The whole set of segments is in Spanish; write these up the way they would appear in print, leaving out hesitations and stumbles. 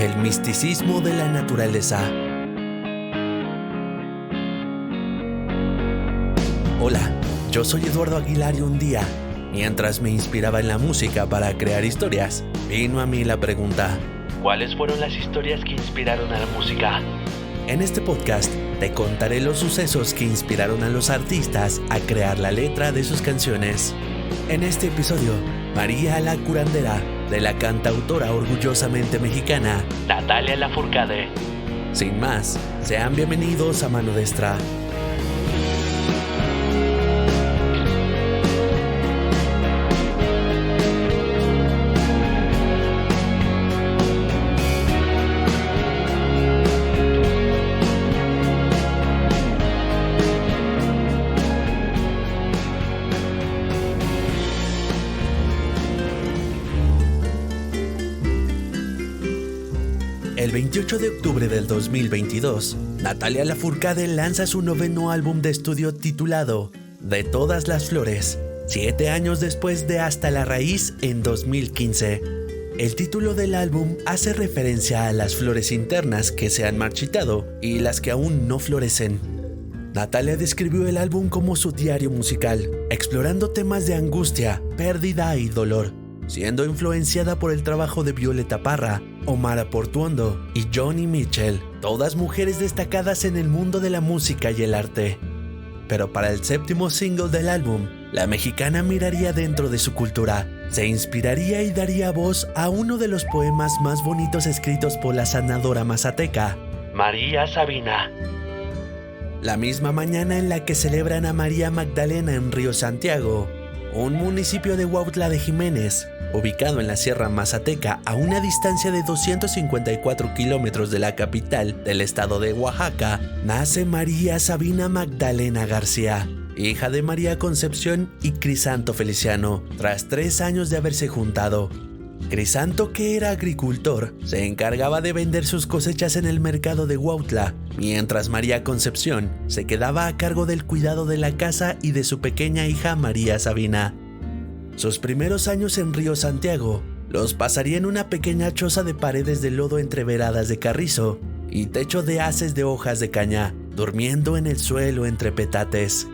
El misticismo de la naturaleza. Hola, yo soy Eduardo Aguilar y un día, mientras me inspiraba en la música para crear historias, vino a mí la pregunta: ¿cuáles fueron las historias que inspiraron a la música? En este podcast te contaré los sucesos que inspiraron a los artistas a crear la letra de sus canciones. En este episodio, María la curandera, de la cantautora orgullosamente mexicana Natalia Lafourcade. Sin más, sean bienvenidos a Mano Destra. El 28 de octubre del 2022, Natalia Lafourcade lanza su noveno álbum de estudio titulado De Todas las Flores, 7 años después de Hasta la Raíz en 2015. El título del álbum hace referencia a las flores internas que se han marchitado y las que aún no florecen. Natalia describió el álbum como su diario musical, explorando temas de angustia, pérdida y dolor, siendo influenciada por el trabajo de Violeta Parra, Omar Portuondo y Joni Mitchell, todas mujeres destacadas en el mundo de la música y el arte. Pero para el séptimo single del álbum, la mexicana miraría dentro de su cultura, se inspiraría y daría voz a uno de los poemas más bonitos escritos por la sanadora mazateca, María Sabina. La misma mañana en la que celebran a María Magdalena en Río Santiago, un municipio de Huautla de Jiménez, ubicado en la Sierra Mazateca a una distancia de 254 kilómetros de la capital del estado de Oaxaca, nace María Sabina Magdalena García, hija de María Concepción y Crisanto Feliciano, tras 3 años de haberse juntado. Crisanto, que era agricultor, se encargaba de vender sus cosechas en el mercado de Huautla, mientras María Concepción se quedaba a cargo del cuidado de la casa y de su pequeña hija María Sabina. Sus primeros años en Río Santiago los pasaría en una pequeña choza de paredes de lodo entreveradas de carrizo y techo de haces de hojas de caña, durmiendo en el suelo entre petates.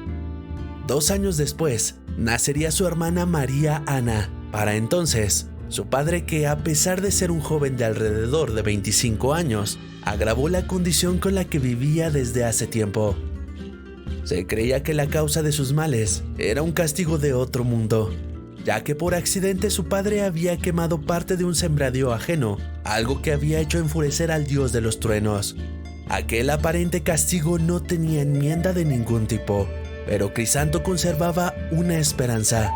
2 años después, nacería su hermana María Ana. Para entonces, su padre, que a pesar de ser un joven de alrededor de 25 años, agravó la condición con la que vivía desde hace tiempo. Se creía que la causa de sus males era un castigo de otro mundo, ya que por accidente su padre había quemado parte de un sembradío ajeno, algo que había hecho enfurecer al dios de los truenos. Aquel aparente castigo no tenía enmienda de ningún tipo, pero Crisanto conservaba una esperanza.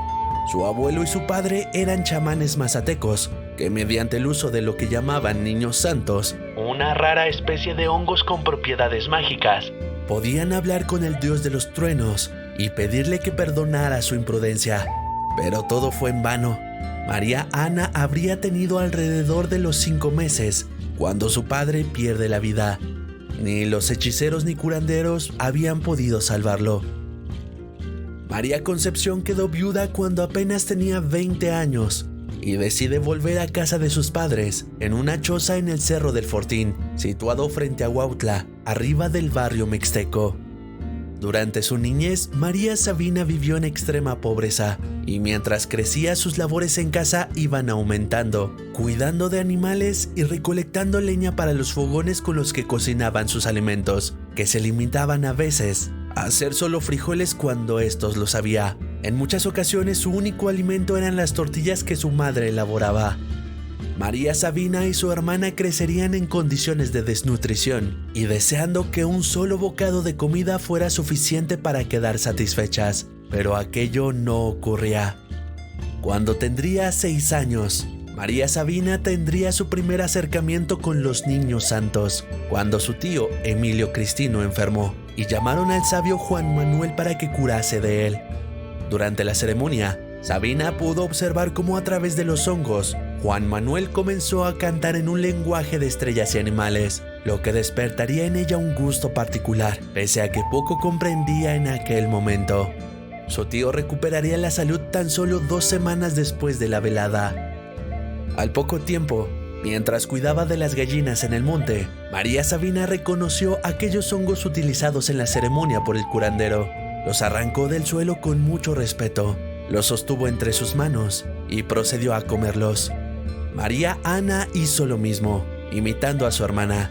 Su abuelo y su padre eran chamanes mazatecos, que mediante el uso de lo que llamaban niños santos, una rara especie de hongos con propiedades mágicas, podían hablar con el dios de los truenos y pedirle que perdonara su imprudencia. Pero todo fue en vano. María Ana habría tenido alrededor de los 5 meses cuando su padre pierde la vida. Ni los hechiceros ni curanderos habían podido salvarlo. María Concepción quedó viuda cuando apenas tenía 20 años y decide volver a casa de sus padres en una choza en el Cerro del Fortín, situado frente a Huautla, arriba del barrio mixteco. Durante su niñez, María Sabina vivió en extrema pobreza y mientras crecía sus labores en casa iban aumentando, cuidando de animales y recolectando leña para los fogones con los que cocinaban sus alimentos, que se limitaban a veces a hacer solo frijoles cuando estos los había. En muchas ocasiones su único alimento eran las tortillas que su madre elaboraba. María Sabina y su hermana crecerían en condiciones de desnutrición y deseando que un solo bocado de comida fuera suficiente para quedar satisfechas, pero aquello no ocurría. Cuando tendría 6 años, María Sabina tendría su primer acercamiento con los niños santos, cuando su tío Emilio Cristino enfermó y llamaron al sabio Juan Manuel para que curase de él. Durante la ceremonia, Sabina pudo observar cómo a través de los hongos, Juan Manuel comenzó a cantar en un lenguaje de estrellas y animales, lo que despertaría en ella un gusto particular, pese a que poco comprendía en aquel momento. Su tío recuperaría la salud tan solo 2 semanas después de la velada. Al poco tiempo, Mientras cuidaba de las gallinas en el monte, María Sabina reconoció aquellos hongos utilizados en la ceremonia por el curandero. Los arrancó del suelo con mucho respeto, los sostuvo entre sus manos y procedió a comerlos. María Ana hizo lo mismo, imitando a su hermana.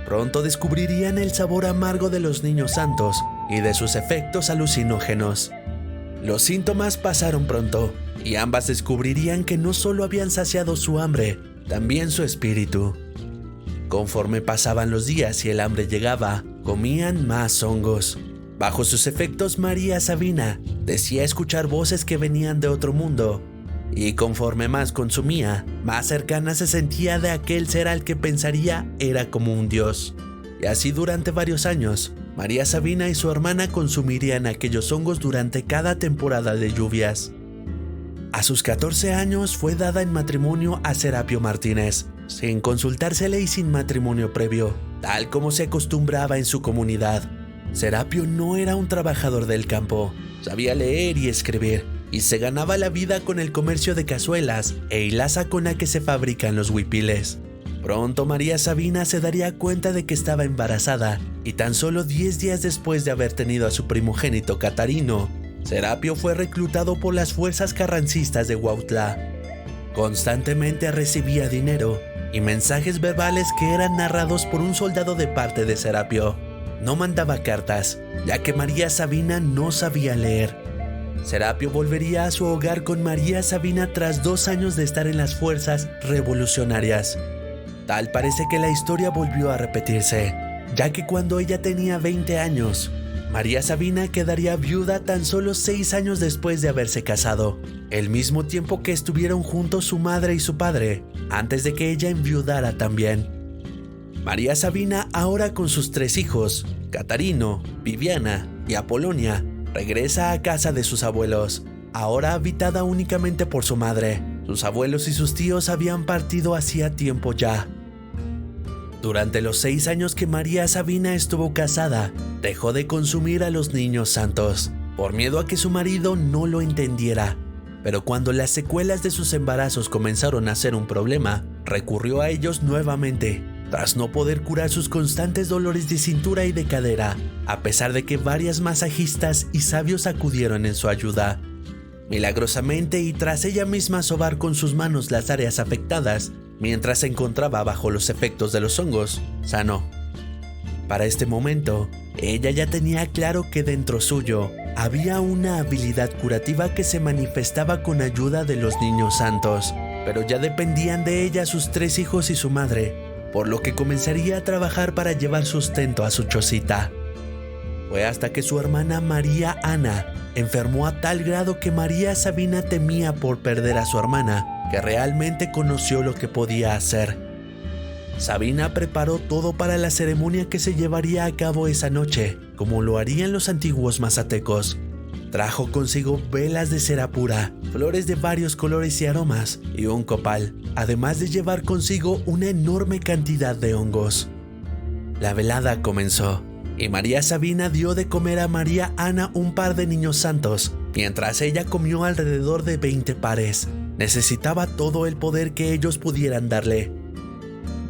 Pronto descubrirían el sabor amargo de los niños santos y de sus efectos alucinógenos. Los síntomas pasaron pronto y ambas descubrirían que no solo habían saciado su hambre, también su espíritu. Conforme pasaban los días y el hambre llegaba, comían más hongos. Bajo sus efectos, María Sabina decía escuchar voces que venían de otro mundo, y conforme más consumía, más cercana se sentía de aquel ser al que pensaría era como un dios. Y así durante varios años, María Sabina y su hermana consumirían aquellos hongos durante cada temporada de lluvias. A sus 14 años fue dada en matrimonio a Serapio Martínez, sin consultársele y sin matrimonio previo, tal como se acostumbraba en su comunidad. Serapio no era un trabajador del campo, sabía leer y escribir, y se ganaba la vida con el comercio de cazuelas e hilaza con la que se fabrican los huipiles. Pronto María Sabina se daría cuenta de que estaba embarazada, y tan solo 10 días después de haber tenido a su primogénito Catarino, Serapio fue reclutado por las fuerzas carrancistas de Huautla. Constantemente recibía dinero y mensajes verbales que eran narrados por un soldado de parte de Serapio. No mandaba cartas, ya que María Sabina no sabía leer. Serapio volvería a su hogar con María Sabina tras 2 años de estar en las fuerzas revolucionarias. Tal parece que la historia volvió a repetirse, ya que cuando ella tenía 20 años, María Sabina quedaría viuda tan solo 6 años después de haberse casado, el mismo tiempo que estuvieron juntos su madre y su padre, antes de que ella enviudara también. María Sabina, ahora con sus 3 hijos, Catarino, Viviana y Apolonia, regresa a casa de sus abuelos, ahora habitada únicamente por su madre. Sus abuelos y sus tíos habían partido hacía tiempo ya. Durante los 6 años que María Sabina estuvo casada, dejó de consumir a los niños santos, por miedo a que su marido no lo entendiera. Pero cuando las secuelas de sus embarazos comenzaron a ser un problema, recurrió a ellos nuevamente, tras no poder curar sus constantes dolores de cintura y de cadera, a pesar de que varias masajistas y sabios acudieron en su ayuda. Milagrosamente, y tras ella misma sobar con sus manos las áreas afectadas, mientras se encontraba bajo los efectos de los hongos, sanó. Para este momento, ella ya tenía claro que dentro suyo había una habilidad curativa que se manifestaba con ayuda de los niños santos, pero ya dependían de ella sus 3 hijos y su madre, por lo que comenzaría a trabajar para llevar sustento a su chocita. Fue hasta que su hermana María Ana enfermó a tal grado que María Sabina temía por perder a su hermana, que realmente conoció lo que podía hacer. Sabina preparó todo para la ceremonia que se llevaría a cabo esa noche, como lo harían los antiguos mazatecos. Trajo consigo velas de cera pura, flores de varios colores y aromas, y un copal, además de llevar consigo una enorme cantidad de hongos. La velada comenzó, y María Sabina dio de comer a María Ana un par de niños santos, mientras ella comió alrededor de 20 pares. Necesitaba todo el poder que ellos pudieran darle.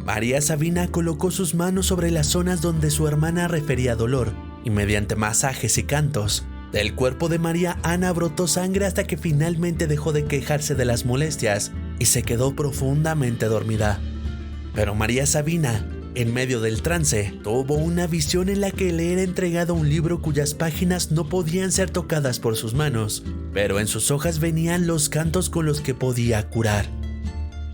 María Sabina colocó sus manos sobre las zonas donde su hermana refería dolor, y mediante masajes y cantos, del cuerpo de María Ana brotó sangre hasta que finalmente dejó de quejarse de las molestias y se quedó profundamente dormida. Pero María Sabina, en medio del trance, tuvo una visión en la que le era entregado un libro cuyas páginas no podían ser tocadas por sus manos, pero en sus hojas venían los cantos con los que podía curar.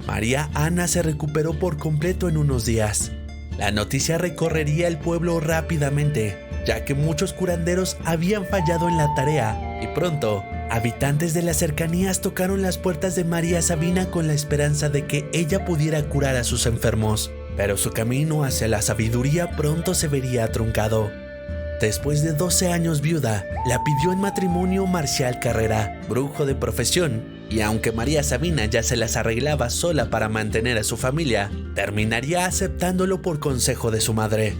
María Ana se recuperó por completo en unos días. La noticia recorrería el pueblo rápidamente, ya que muchos curanderos habían fallado en la tarea, y pronto, habitantes de las cercanías tocaron las puertas de María Sabina con la esperanza de que ella pudiera curar a sus enfermos. Pero su camino hacia la sabiduría pronto se vería truncado. Después de 12 años viuda, la pidió en matrimonio Marcial Carrera, brujo de profesión, y aunque María Sabina ya se las arreglaba sola para mantener a su familia, terminaría aceptándolo por consejo de su madre.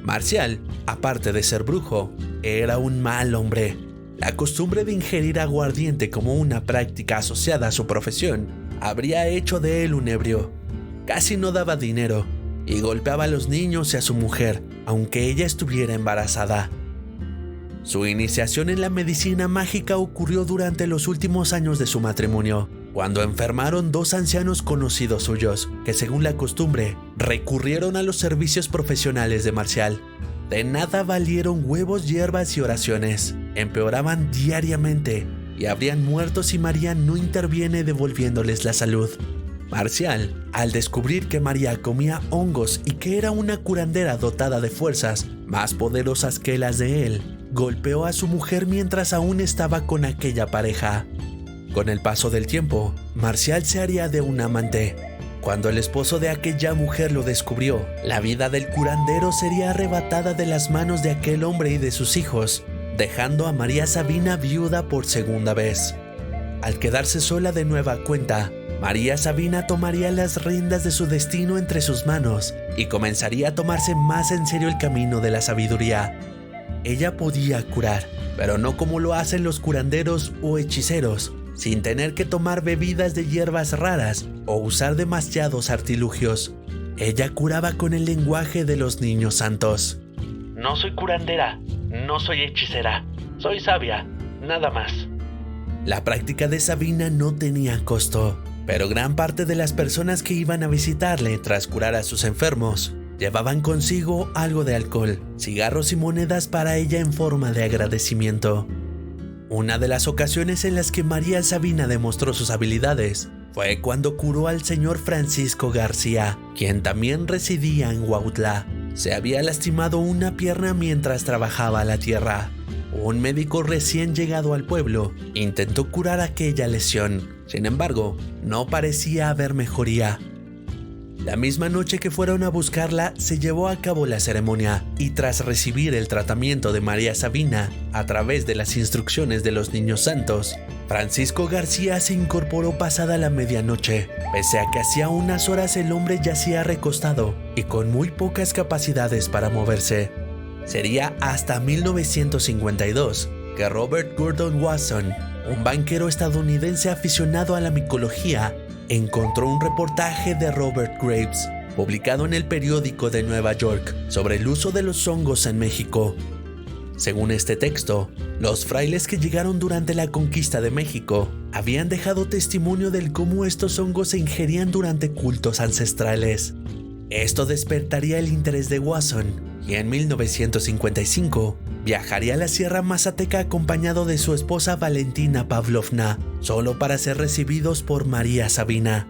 Marcial, aparte de ser brujo, era un mal hombre. La costumbre de ingerir aguardiente como una práctica asociada a su profesión habría hecho de él un ebrio. casi no daba dinero y golpeaba a los niños y a su mujer, aunque ella estuviera embarazada. Su iniciación en la medicina mágica ocurrió durante los últimos años de su matrimonio, cuando enfermaron 2 ancianos conocidos suyos, que según la costumbre, recurrieron a los servicios profesionales de Marcial. De nada valieron huevos, hierbas y oraciones. Empeoraban diariamente y habrían muerto si María no interviene devolviéndoles la salud. Marcial, al descubrir que María comía hongos y que era una curandera dotada de fuerzas más poderosas que las de él, golpeó a su mujer mientras aún estaba con aquella pareja. Con el paso del tiempo, Marcial se haría de un amante. Cuando el esposo de aquella mujer lo descubrió, la vida del curandero sería arrebatada de las manos de aquel hombre y de sus hijos, dejando a María Sabina viuda por segunda vez. Al quedarse sola de nueva cuenta, María Sabina tomaría las riendas de su destino entre sus manos y comenzaría a tomarse más en serio el camino de la sabiduría. Ella podía curar, pero no como lo hacen los curanderos o hechiceros, sin tener que tomar bebidas de hierbas raras o usar demasiados artilugios. Ella curaba con el lenguaje de los niños santos. No soy curandera, no soy hechicera, soy sabia, nada más. La práctica de Sabina no tenía costo, pero gran parte de las personas que iban a visitarle tras curar a sus enfermos llevaban consigo algo de alcohol, cigarros y monedas para ella en forma de agradecimiento. Una de las ocasiones en las que María Sabina demostró sus habilidades fue cuando curó al señor Francisco García, quien también residía en Huautla. Se había lastimado una pierna mientras trabajaba la tierra. Un médico recién llegado al pueblo intentó curar aquella lesión. Sin embargo, no parecía haber mejoría. La misma noche que fueron a buscarla, se llevó a cabo la ceremonia y tras recibir el tratamiento de María Sabina a través de las instrucciones de los niños santos, Francisco García se incorporó pasada la medianoche, pese a que hacía unas horas el hombre yacía recostado y con muy pocas capacidades para moverse. Sería hasta 1952 que Robert Gordon Wasson, un banquero estadounidense aficionado a la micología, encontró un reportaje de Robert Graves, publicado en el periódico de Nueva York, sobre el uso de los hongos en México. Según este texto, los frailes que llegaron durante la conquista de México habían dejado testimonio del cómo estos hongos se ingerían durante cultos ancestrales. Esto despertaría el interés de Wasson, y en 1955 viajaría a la Sierra Mazateca acompañado de su esposa Valentina Pavlovna, solo para ser recibidos por María Sabina.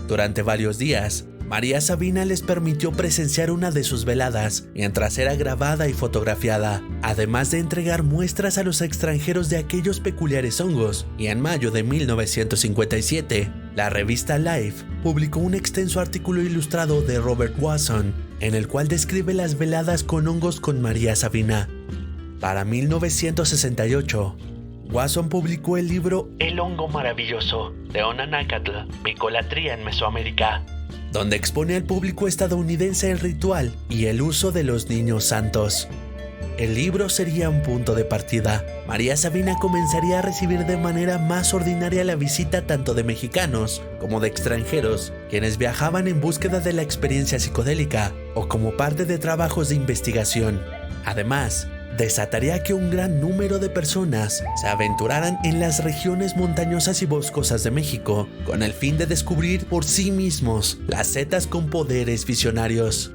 Durante varios días, María Sabina les permitió presenciar una de sus veladas, mientras era grabada y fotografiada, además de entregar muestras a los extranjeros de aquellos peculiares hongos, y en mayo de 1957, la revista Life publicó un extenso artículo ilustrado de Robert Wasson, en el cual describe las veladas con hongos con María Sabina. Para 1968, Wasson publicó el libro El hongo maravilloso de Onanácatl, micolatría en Mesoamérica, donde expone al público estadounidense el ritual y el uso de los niños santos. El libro sería un punto de partida. María Sabina comenzaría a recibir de manera más ordinaria la visita tanto de mexicanos como de extranjeros, quienes viajaban en búsqueda de la experiencia psicodélica o como parte de trabajos de investigación. Además, desataría que un gran número de personas se aventuraran en las regiones montañosas y boscosas de México con el fin de descubrir por sí mismos las setas con poderes visionarios.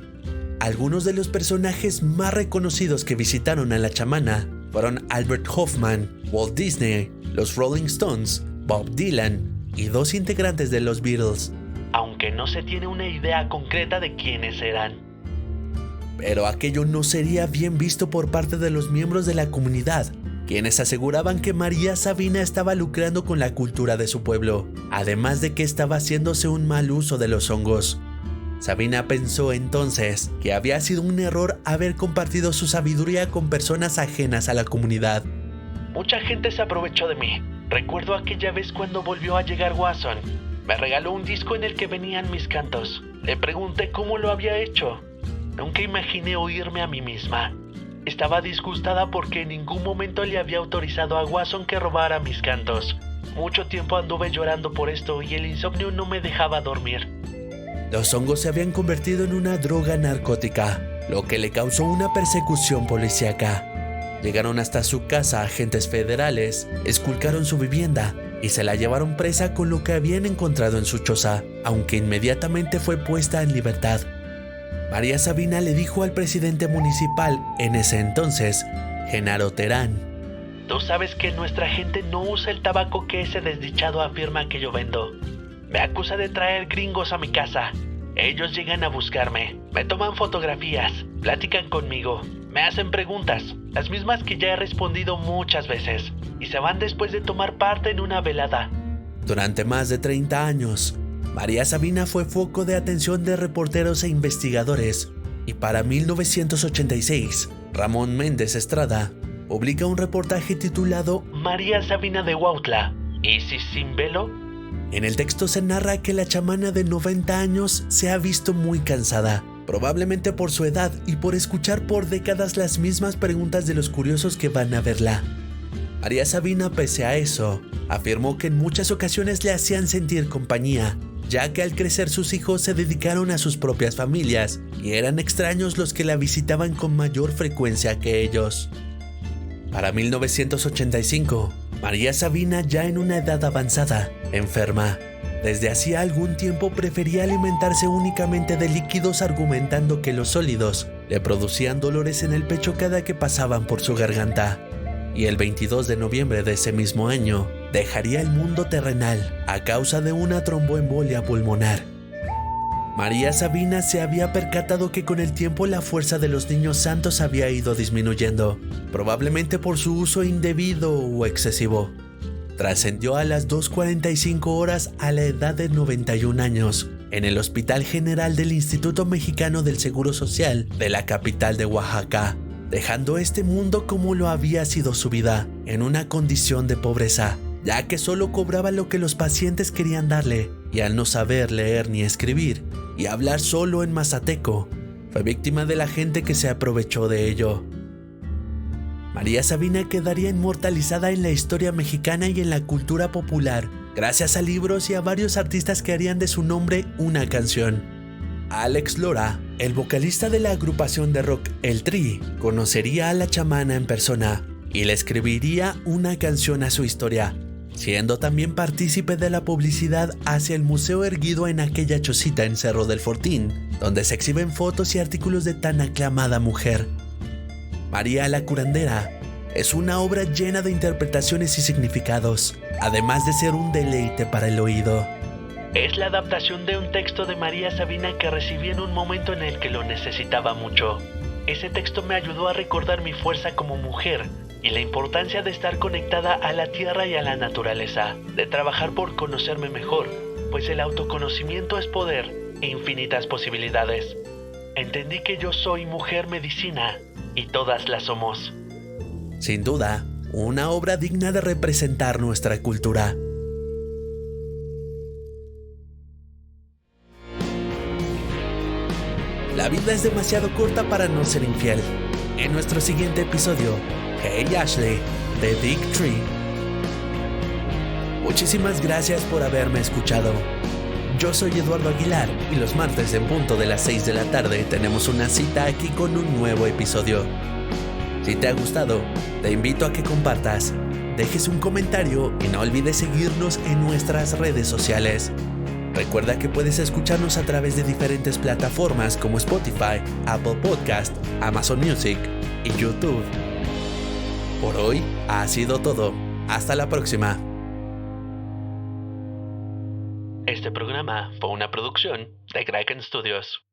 Algunos de los personajes más reconocidos que visitaron a la chamana fueron Albert Hoffman, Walt Disney, los Rolling Stones, Bob Dylan y 2 integrantes de los Beatles, aunque no se tiene una idea concreta de quiénes eran. Pero aquello no sería bien visto por parte de los miembros de la comunidad, quienes aseguraban que María Sabina estaba lucrando con la cultura de su pueblo, además de que estaba haciéndose un mal uso de los hongos. Sabina pensó entonces que había sido un error haber compartido su sabiduría con personas ajenas a la comunidad. Mucha gente se aprovechó de mí. Recuerdo aquella vez cuando volvió a llegar Wasson. Me regaló un disco en el que venían mis cantos. Le pregunté cómo lo había hecho. Nunca imaginé oírme a mí misma. Estaba disgustada porque en ningún momento le había autorizado a Wasson que robara mis cantos. Mucho tiempo anduve llorando por esto y el insomnio no me dejaba dormir. Los hongos se habían convertido en una droga narcótica, lo que le causó una persecución policíaca. Llegaron hasta su casa agentes federales, esculcaron su vivienda y se la llevaron presa con lo que habían encontrado en su choza, aunque inmediatamente fue puesta en libertad. María Sabina le dijo al presidente municipal en ese entonces, Genaro Terán: Tú sabes que nuestra gente no usa el tabaco que ese desdichado afirma que yo vendo. Me acusa de traer gringos a mi casa. Ellos llegan a buscarme, me toman fotografías, platican conmigo, me hacen preguntas, las mismas que ya he respondido muchas veces, y se van después de tomar parte en una velada. Durante más de 30 años, María Sabina fue foco de atención de reporteros e investigadores, y para 1986, Ramón Méndez Estrada publica un reportaje titulado María Sabina de Huautla, ¿Isis sin velo? En el texto se narra que la chamana de 90 años se ha visto muy cansada, probablemente por su edad y por escuchar por décadas las mismas preguntas de los curiosos que van a verla. María Sabina, pese a eso, afirmó que en muchas ocasiones le hacían sentir compañía, ya que al crecer sus hijos se dedicaron a sus propias familias y eran extraños los que la visitaban con mayor frecuencia que ellos. Para 1985, María Sabina, ya en una edad avanzada, enferma. Desde hacía algún tiempo prefería alimentarse únicamente de líquidos, argumentando que los sólidos le producían dolores en el pecho cada que pasaban por su garganta. Y el 22 de noviembre de ese mismo año, dejaría el mundo terrenal a causa de una tromboembolia pulmonar. María Sabina se había percatado que con el tiempo la fuerza de los niños santos había ido disminuyendo, probablemente por su uso indebido o excesivo. Trascendió a las 2:45 horas a la edad de 91 años en el Hospital General del Instituto Mexicano del Seguro Social de la capital de Oaxaca, dejando este mundo como lo había sido su vida, en una condición de pobreza, ya que solo cobraba lo que los pacientes querían darle, y al no saber leer ni escribir, y hablar solo en mazateco, fue víctima de la gente que se aprovechó de ello. María Sabina quedaría inmortalizada en la historia mexicana y en la cultura popular, gracias a libros y a varios artistas que harían de su nombre una canción. Alex Lora, el vocalista de la agrupación de rock El Tri, conocería a la chamana en persona y le escribiría una canción a su historia, siendo también partícipe de la publicidad hacia el museo erguido en aquella chocita en Cerro del Fortín, donde se exhiben fotos y artículos de tan aclamada mujer. María la Curandera es una obra llena de interpretaciones y significados, además de ser un deleite para el oído. Es la adaptación de un texto de María Sabina que recibí en un momento en el que lo necesitaba mucho. Ese texto me ayudó a recordar mi fuerza como mujer y la importancia de estar conectada a la tierra y a la naturaleza, de trabajar por conocerme mejor, pues el autoconocimiento es poder e infinitas posibilidades. Entendí que yo soy mujer medicina y todas la somos. Sin duda, una obra digna de representar nuestra cultura. La vida es demasiado corta para no ser infiel. En nuestro siguiente episodio, Hey Ashley, de Big Tree. Muchísimas gracias por haberme escuchado. Yo soy Eduardo Aguilar y los martes en punto de las 6 de la tarde tenemos una cita aquí con un nuevo episodio. Si te ha gustado, te invito a que compartas, dejes un comentario y no olvides seguirnos en nuestras redes sociales. Recuerda que puedes escucharnos a través de diferentes plataformas como Spotify, Apple Podcast, Amazon Music y YouTube. Por hoy ha sido todo. Hasta la próxima. Este programa fue una producción de Kraken Studios.